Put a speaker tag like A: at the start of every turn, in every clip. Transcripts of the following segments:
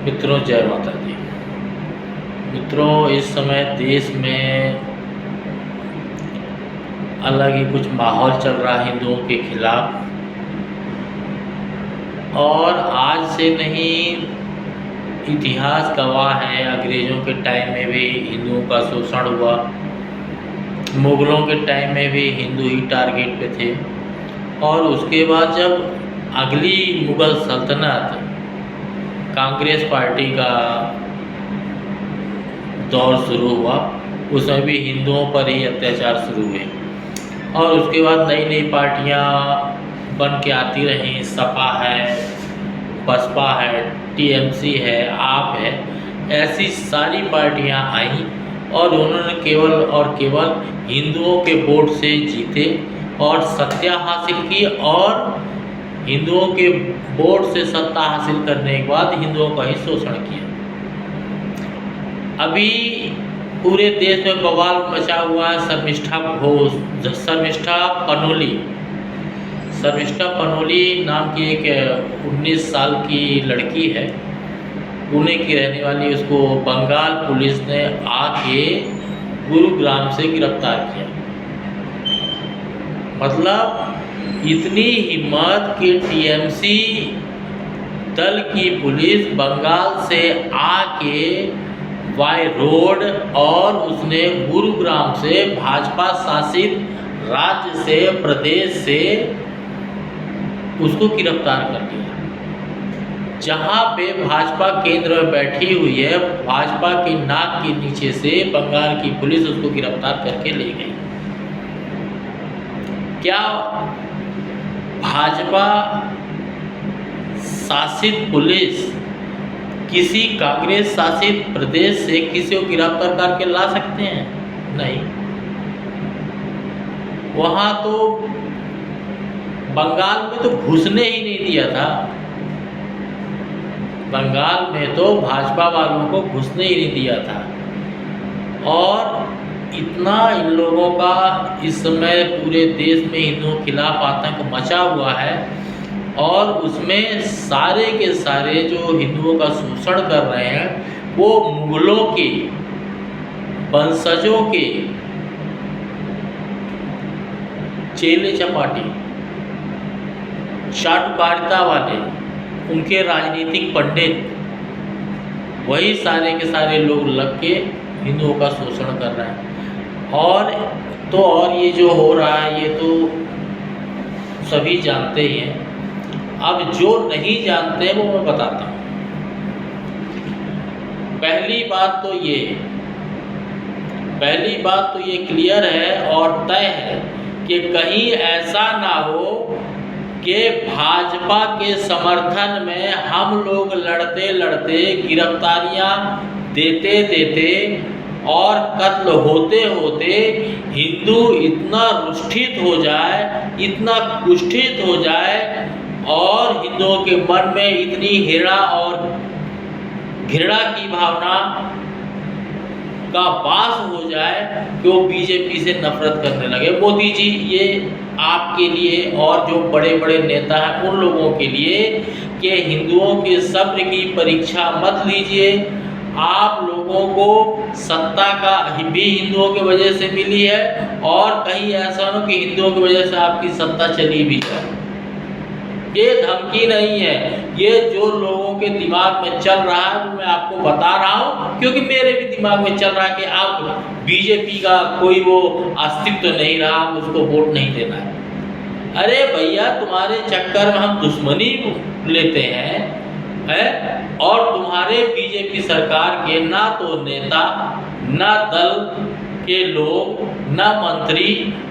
A: मित्रों, जय माता दी। मित्रों, इस समय देश में अलग ही कुछ माहौल चल रहा है हिंदुओं के खिलाफ। और आज से नहीं, इतिहास गवाह है, अंग्रेज़ों के टाइम में भी हिंदुओं का शोषण हुआ, मुग़लों के टाइम में भी हिंदू ही टारगेट पे थे। और उसके बाद जब अगली मुग़ल सल्तनत, कांग्रेस पार्टी का दौर शुरू हुआ, उसमें भी हिंदुओं पर ही अत्याचार शुरू हुए। और उसके बाद नई नई पार्टियां बन के आती रहीं। सपा है, बसपा है, टीएमसी है, आप है, ऐसी सारी पार्टियां आईं और उन्होंने केवल और केवल हिंदुओं के वोट से जीते और सत्ता हासिल की। और हिंदुओं के वोट से सत्ता हासिल करने के बाद हिंदुओं का ही शोषण किया। अभी पूरे देश में बवाल मचा हुआ है शर्मिष्ठा घोष, शर्मिष्ठा पनोली नाम की एक 19 साल की लड़की है, पुणे की रहने वाली। उसको बंगाल पुलिस ने आके गुरुग्राम से गिरफ्तार किया। मतलब इतनी हिम्मत कि टीएमसी दल की पुलिस बंगाल से आके बाय रोड, और उसने गुरुग्राम से भाजपा शासित राज्य से, प्रदेश से उसको गिरफ्तार कर लिया। जहाँ पे भाजपा केंद्र में बैठी हुई है, भाजपा के नाक के नीचे से बंगाल की पुलिस उसको गिरफ्तार करके ले गई। क्या भाजपा शासित पुलिस किसी कांग्रेस शासित प्रदेश से किसी को गिरफ्तार करके ला सकते हैं? नहीं। वहाँ तो बंगाल में तो घुसने ही नहीं दिया था। बंगाल में तो भाजपा वालों को घुसने ही नहीं दिया था। और इतना इन लोगों का इस समय पूरे देश में हिंदुओं के खिलाफ आतंक मचा हुआ है, और उसमें सारे के सारे जो हिंदुओं का शोषण कर रहे हैं वो मुग़लों के वंशजों के चेले चपाटी, चाटुकारिता वाले, उनके राजनीतिक पंडित, वही सारे के सारे लोग लग के हिंदुओं का शोषण कर रहे हैं। और ये जो हो रहा है ये तो सभी जानते ही हैं। अब जो नहीं जानते वो मैं बताता हूँ। पहली बात तो ये क्लियर है और तय है कि कहीं ऐसा ना हो कि भाजपा के समर्थन में हम लोग लड़ते लड़ते, गिरफ्तारियां देते देते और कत्ल होते होते हिंदू इतना रुष्टित हो जाए, इतना कुष्ठित हो जाए, और हिंदुओं के मन में इतनी घृणा की भावना का वास हो जाए कि वो बीजेपी से नफरत करने लगे। मोदी जी, ये आपके लिए और जो बड़े बड़े नेता हैं उन लोगों के लिए कि हिंदुओं के सब्र की परीक्षा मत लीजिए। आप लोगों को सत्ता का भी हिंदुओं की वजह से मिली है, और कहीं ऐसा हो कि हिंदुओं की वजह से आपकी सत्ता चली भी जाए। ये धमकी नहीं है, ये जो लोगों के दिमाग में चल रहा है वो मैं आपको बता रहा हूँ, क्योंकि मेरे भी दिमाग में चल रहा है कि अब बीजेपी का कोई वो अस्तित्व नहीं रहा, उसको वोट नहीं देना है। अरे भैया, तुम्हारे चक्कर में हम दुश्मनी लेते हैं, और तुम्हारे बीजेपी सरकार के ना तो नेता, ना दल के लोग, ना मंत्री,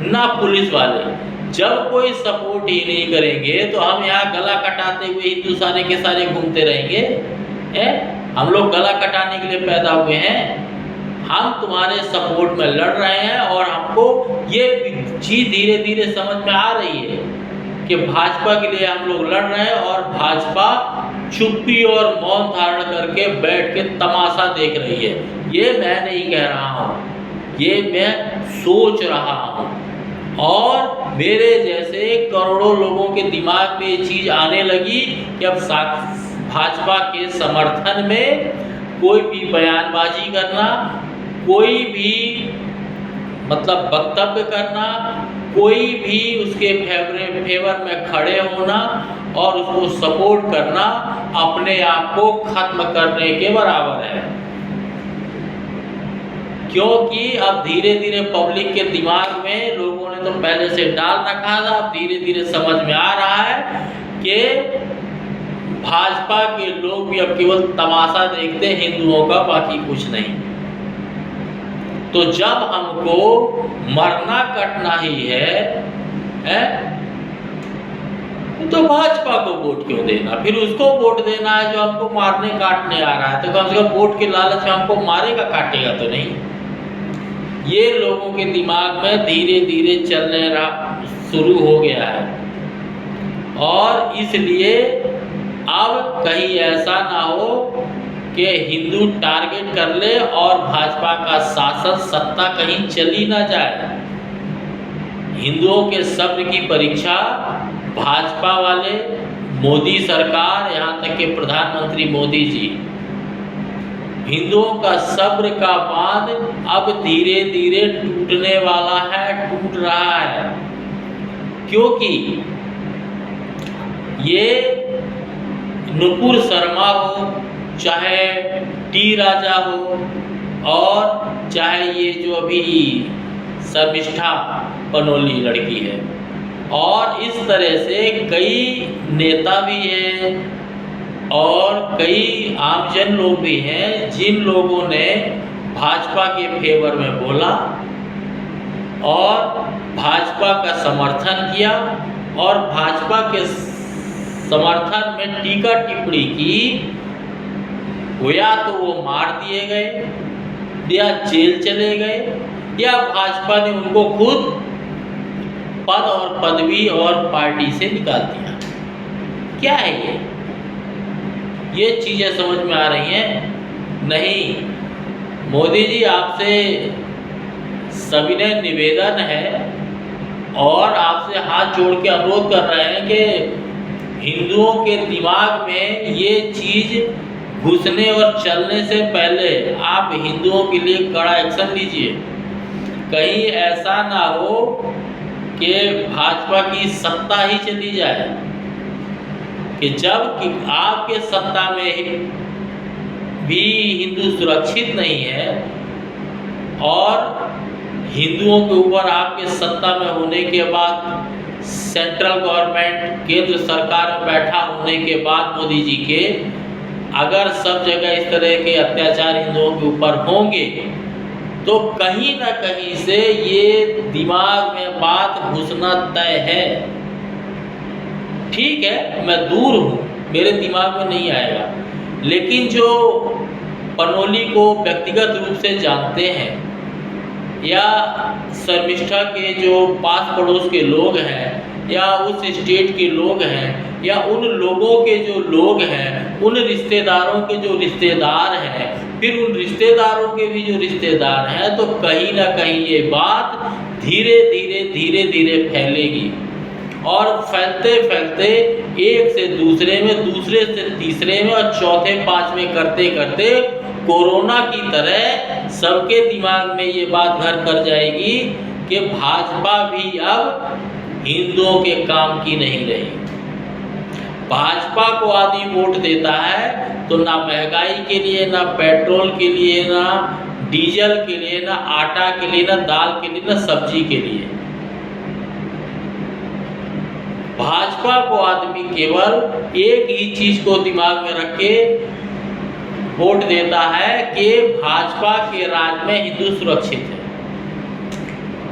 A: ना पुलिस वाले जब कोई सपोर्ट ही नहीं करेंगे तो हम यहाँ गला कटाते हुए हिंदू सारे के सारे घूमते रहेंगे? हम लोग गला कटाने के लिए पैदा हुए हैं? हम तुम्हारे सपोर्ट में लड़ रहे हैं, और हमको ये चीज़ धीरे धीरे समझ में आ रही है कि भाजपा के लिए हम लोग लड़ रहे हैं, और भाजपा चुप्पी और मौन धारण करके बैठ के तमाशा देख रही है। ये मैं नहीं कह रहा हूँ, ये मैं सोच रहा हूँ। और मेरे जैसे करोड़ों लोगों के दिमाग में ये चीज़ आने लगी कि अब भाजपा के समर्थन में कोई भी बयानबाजी करना, कोई भी मतलब वक्तव्य करना, कोई भी उसके फेवर में खड़े होना और उसको सपोर्ट करना अपने आप को खत्म करने के बराबर है। क्योंकि अब धीरे धीरे पब्लिक के दिमाग में, लोगों ने तो पहले से डाल रखा था, अब धीरे धीरे समझ में आ रहा है कि भाजपा के लोग भी अब केवल तमाशा देखते हैं हिंदुओं का, बाकी कुछ नहीं। तो जब हमको मरना कटना ही है तो भाजपा को वोट क्यों देना? फिर उसको वोट देना है जो हमको मारने काटने आ रहा है, तो कम से कम वोट के लालच में हमको मारेगा काटेगा तो नहीं। ये लोगों के दिमाग में धीरे धीरे चलने शुरू हो गया है, और इसलिए अब कहीं ऐसा ना हो कि हिंदू टारगेट कर ले और भाजपा का शासन सत्ता कहीं चली ना जाए। हिंदुओं के सब्र की परीक्षा भाजपा वाले, मोदी सरकार, यहाँ तक कि प्रधानमंत्री मोदी जी, हिंदुओं का सब्र का बांध अब धीरे धीरे टूटने वाला है, टूट रहा है। क्योंकि ये नुपुर शर्मा हो, चाहे टी राजा हो, और चाहे ये जो अभी शर्मिष्ठा पनोली लड़की है, और इस तरह से कई नेता भी हैं और कई आमजन लोग भी हैं जिन लोगों ने भाजपा के फेवर में बोला और भाजपा का समर्थन किया और भाजपा के समर्थन में टीका टिप्पणी की, या तो वो मार दिए गए या जेल चले गए, या भाजपा ने उनको खुद पद और पदवी और पार्टी से निकाल दिया। क्या है ये चीज़ें समझ में आ रही हैं? नहीं। मोदी जी, आपसे सविनय निवेदन है और आपसे हाथ जोड़ के अनुरोध कर रहे हैं कि हिंदुओं के दिमाग में ये चीज़ घुसने और चलने से पहले आप हिंदुओं के लिए कड़ा एक्शन लीजिए। कहीं ऐसा ना हो कि भाजपा की सत्ता ही चली जाए, कि जब कि आपके सत्ता में भी हिंदू सुरक्षित नहीं है और हिंदुओं के ऊपर आपके सत्ता में होने के बाद, सेंट्रल गवर्नमेंट केंद्र सरकार में बैठा होने के बाद मोदी जी के, अगर सब जगह इस तरह के अत्याचार हिंदुओं के ऊपर होंगे तो कहीं ना कहीं से ये दिमाग में बात घुसना तय है। ठीक है, मैं दूर हूँ, मेरे दिमाग में नहीं आएगा, लेकिन जो पनोली को व्यक्तिगत रूप से जानते हैं या शर्मिष्ठा के जो पास पड़ोस के लोग हैं या उस स्टेट के लोग हैं या उन लोगों के जो लोग हैं, उन रिश्तेदारों के जो रिश्तेदार हैं, फिर उन रिश्तेदारों के भी जो रिश्तेदार हैं, तो कहीं ना कहीं ये बात धीरे धीरे फैलेगी और फैलते फैलते एक से दूसरे में, दूसरे से तीसरे में और चौथे पांचवें करते करते कोरोना की तरह सबके दिमाग में ये बात घर कर जाएगी कि भाजपा भी अब हिंदुओं के काम की नहीं रही। भाजपा को आदमी वोट देता है तो ना महंगाई के लिए, ना पेट्रोल के लिए, ना डीजल के लिए, ना आटा के लिए, ना दाल के लिए, ना सब्जी के लिए। भाजपा को आदमी केवल एक ही चीज को दिमाग में रख के वोट देता है कि भाजपा के राज में हिंदू सुरक्षित है।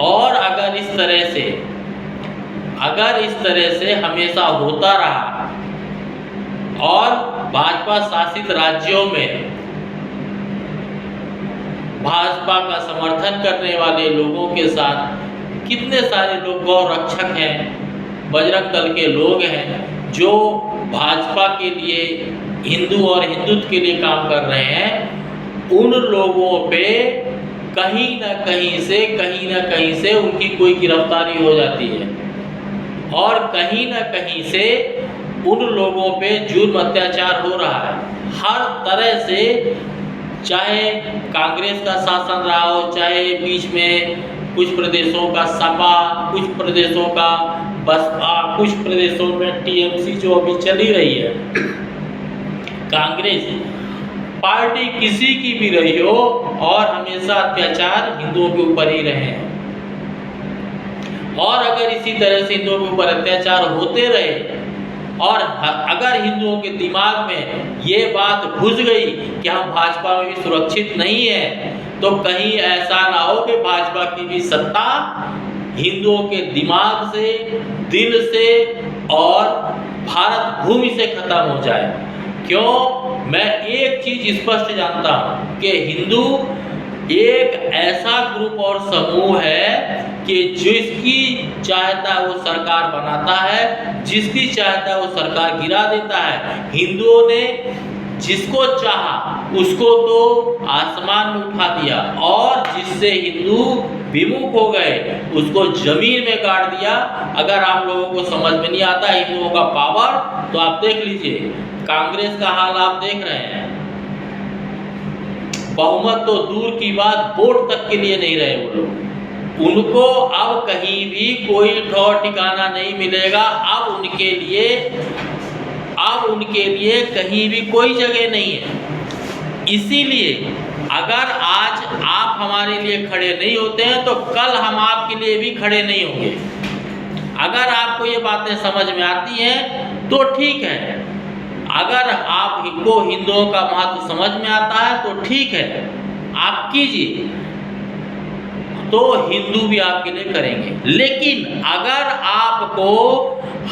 A: और अगर इस तरह से हमेशा होता रहा और भाजपा शासित राज्यों में भाजपा का समर्थन करने वाले लोगों के साथ कितने सारे लोग गौ रक्षक हैं, बजरंग दल के लोग हैं जो भाजपा के लिए, हिंदू और हिंदुत्व के लिए काम कर रहे हैं, उन लोगों पे कहीं ना कहीं से उनकी कोई गिरफ्तारी हो जाती है और कहीं ना कहीं से उन लोगों पे जुल्म अत्याचार हो रहा है हर तरह से, चाहे कांग्रेस का शासन रहा हो, चाहे बीच में कुछ प्रदेशों का सपा, कुछ प्रदेशों का बसपा, कुछ प्रदेशों में टीएमसी जो अभी चली रही है। कांग्रेस पार्टी किसी की भी रही हो और हमेशा अत्याचार हिंदुओं के ऊपर ही रहे हैं, और अगर इसी तरह से हिंदुओं के ऊपर अत्याचार होते रहे और अगर हिंदुओं के दिमाग में ये बात घुस गई कि हम भाजपा में भी सुरक्षित नहीं है, तो कहीं ऐसा ना हो कि भाजपा की भी सत्ता हिंदुओं के दिमाग से, दिल से और भारत भूमि से खत्म हो जाए। क्यों? मैं एक चीज स्पष्ट जानता हूं कि हिंदू एक ऐसा ग्रुप और समूह है कि जिसकी चाहता है वो सरकार बनाता है, जिसकी चाहता है वो सरकार गिरा देता है। हिंदुओं ने जिसको चाहा उसको तो आसमान में उठा दिया, और जिससे हिंदू विमुख हो गए उसको जमीन में गाड़ दिया। अगर आप लोगों को समझ में नहीं आता हिंदुओं का पावर, तो आप देख लीजिए कांग्रेस का हाल आप देख रहे हैं। बहुमत तो दूर की बात, वोट तक के लिए नहीं रहे वो लोग। उनको अब कहीं भी कोई ठौर ठिकाना नहीं मिलेगा। अब उनके लिए कहीं भी कोई जगह नहीं है। इसीलिए अगर आज आप हमारे लिए खड़े नहीं होते हैं तो कल हम आपके लिए भी खड़े नहीं होंगे। अगर आपको ये बातें समझ में आती हैं तो ठीक है, अगर आपको हिंदुओं का महत्व समझ में आता है तो ठीक है, आप कीजिए, तो हिंदू भी आपके लिए करेंगे। लेकिन अगर आपको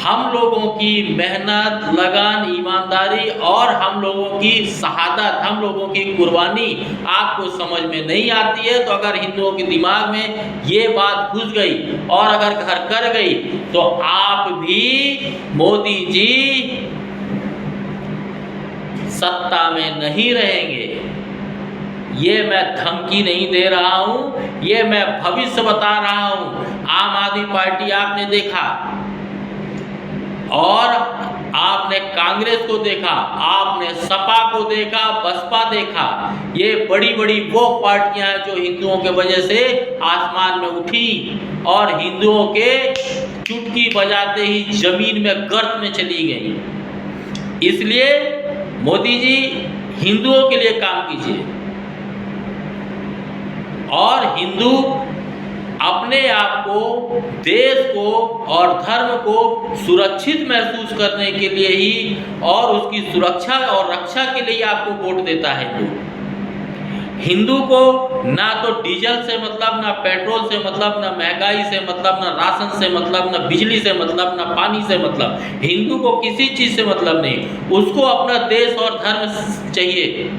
A: हम लोगों की मेहनत, लगन, ईमानदारी और हम लोगों की शहादत, हम लोगों की कुर्बानी आपको समझ में नहीं आती है, तो अगर हिंदुओं के दिमाग में ये बात घुस गई और अगर घर कर गई, तो आप भी मोदी जी सत्ता में नहीं रहेंगे। ये मैं धमकी नहीं दे रहा हूं, ये मैं भविष्य बता रहा हूं। आम आदमी पार्टी आपने देखा और आपने कांग्रेस को देखा, आपने सपा को देखा, बसपा देखा। ये बड़ी बड़ी वो पार्टियां हैं जो हिंदुओं के वजह से आसमान में उठी और हिंदुओं के चुटकी बजाते ही जमीन में गर्त में चली गई। इसलिए मोदी जी हिंदुओं के लिए काम कीजिए, और हिंदू अपने आप को, देश को और धर्म को सुरक्षित महसूस करने के लिए ही और उसकी सुरक्षा और रक्षा के लिए आपको वोट देता है। हिंदू को ना तो डीजल से मतलब, ना पेट्रोल से मतलब, ना महंगाई से मतलब, ना राशन से मतलब, ना बिजली से मतलब, ना पानी से मतलब। हिंदू को किसी चीज़ से मतलब नहीं, उसको अपना देश और धर्म चाहिए।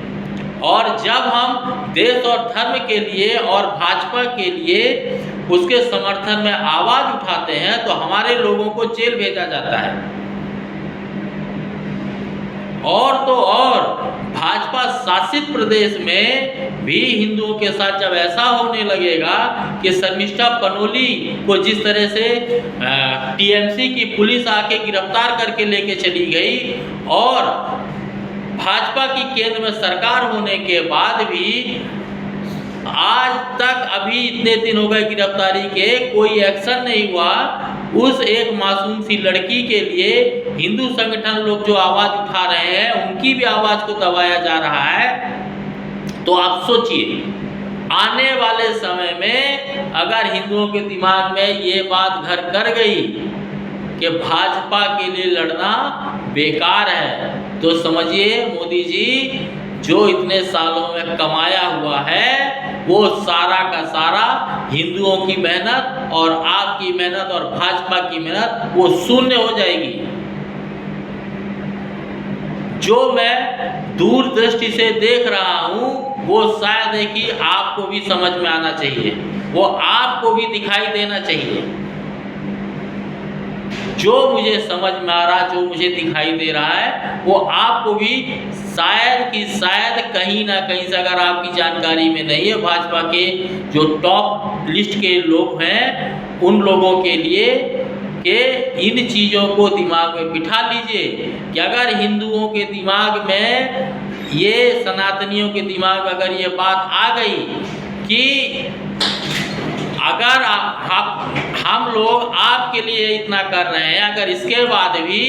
A: और जब हम देश और धर्म के लिए और भाजपा के लिए उसके समर्थन में आवाज उठाते हैं तो हमारे लोगों को जेल भेजा जाता है। और तो और भाजपा शासित प्रदेश में भी हिंदुओं के साथ जब ऐसा होने लगेगा कि शर्मिष्ठा पनोली को जिस तरह से टीएमसी की पुलिस आके गिरफ्तार करके लेके चली गई, और भाजपा की केंद्र में सरकार होने के बाद भी आज तक अभी इतने दिन हो गए गिरफ्तारी के, कोई एक्शन नहीं हुआ। उस एक मासूम सी लड़की के लिए हिंदू संगठन लोग जो आवाज उठा रहे हैं, उनकी भी आवाज को दबाया जा रहा है। तो आप सोचिए, आने वाले समय में अगर हिंदुओं के दिमाग में ये बात घर कर गई कि भाजपा के लिए लड़ना बेकार है, तो समझिए मोदी जी जो इतने सालों में कमाया हुआ है वो सारा का सारा हिंदुओं की मेहनत और आपकी मेहनत और भाजपा की मेहनत वो शून्य हो जाएगी। जो मैं दूरदृष्टि से देख रहा हूं वो शायद है कि आपको भी समझ में आना चाहिए, वो आपको भी दिखाई देना चाहिए। जो मुझे समझ में आ रहा, जो मुझे दिखाई दे रहा है, वो आपको भी शायद कहीं ना कहीं से, अगर आपकी जानकारी में नहीं है, भाजपा के जो टॉप लिस्ट के लोग हैं उन लोगों के लिए कि इन चीज़ों को दिमाग में बिठा लीजिए कि अगर हिंदुओं के दिमाग में, ये सनातनियों के दिमाग में अगर ये बात आ गई कि अगर हम लोग आपके लिए इतना कर रहे हैं, अगर इसके बाद भी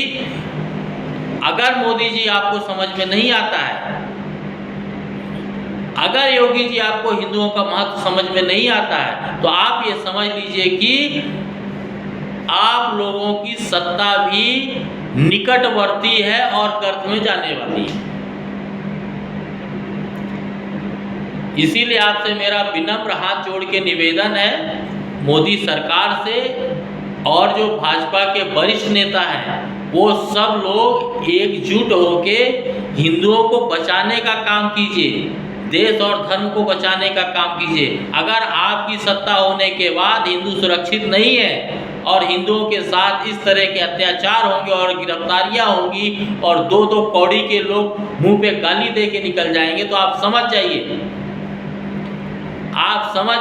A: अगर मोदी जी आपको समझ में नहीं आता है, अगर योगी जी आपको हिंदुओं का महत्व समझ में नहीं आता है, तो आप ये समझ लीजिए कि आप लोगों की सत्ता भी निकटवर्ती है और गर्त में जाने वाली है। इसीलिए आपसे मेरा विनम्र हाथ जोड़ के निवेदन है मोदी सरकार से, और जो भाजपा के वरिष्ठ नेता हैं वो सब लोग एकजुट होके हिंदुओं को बचाने का काम कीजिए, देश और धर्म को बचाने का काम कीजिए। अगर आपकी सत्ता होने के बाद हिंदू सुरक्षित नहीं है और हिंदुओं के साथ इस तरह के अत्याचार होंगे और गिरफ्तारियां होंगी और दो दो कौड़ी के लोग मुंह पे गाली दे के निकल जाएंगे, तो आप समझ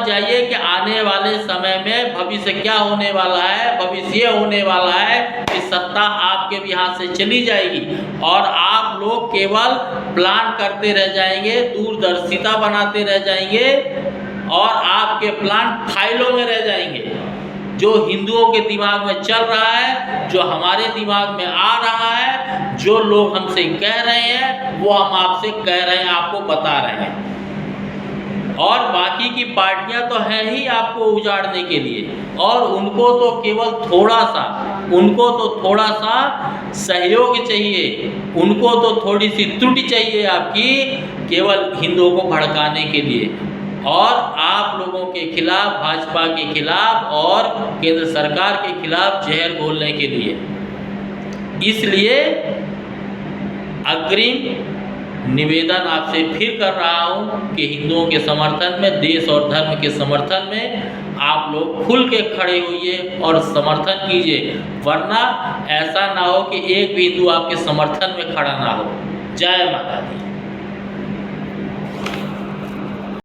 A: जाइए कि आने वाले समय में भविष्य क्या होने वाला है। भविष्य ये होने वाला है कि सत्ता आपके भी हाथ से चली जाएगी और आप लोग केवल प्लान करते रह जाएंगे, दूरदर्शिता बनाते रह जाएंगे और आपके प्लान फाइलों में रह जाएंगे। जो हिंदुओं के दिमाग में चल रहा है, जो हमारे दिमाग में आ रहा है, जो लोग हमसे कह रहे हैं, वो हम आपसे कह रहे हैं, आपको बता रहे हैं। और बाकी की पार्टियां तो हैं ही आपको उजाड़ने के लिए, और उनको तो केवल थोड़ा सा सहयोग चाहिए, उनको तो थोड़ी सी त्रुटि चाहिए आपकी, केवल हिंदुओं को भड़काने के लिए और आप लोगों के खिलाफ, भाजपा के खिलाफ और केंद्र सरकार के खिलाफ जहर घोलने के लिए। इसलिए अग्रिम निवेदन आपसे फिर कर रहा हूँ कि हिंदुओं के समर्थन में, देश और धर्म के समर्थन में आप लोग खुल के खड़े होइए और समर्थन कीजिए, वरना ऐसा ना हो कि एक भी हिंदू आपके समर्थन में खड़ा ना हो। जय माता दी।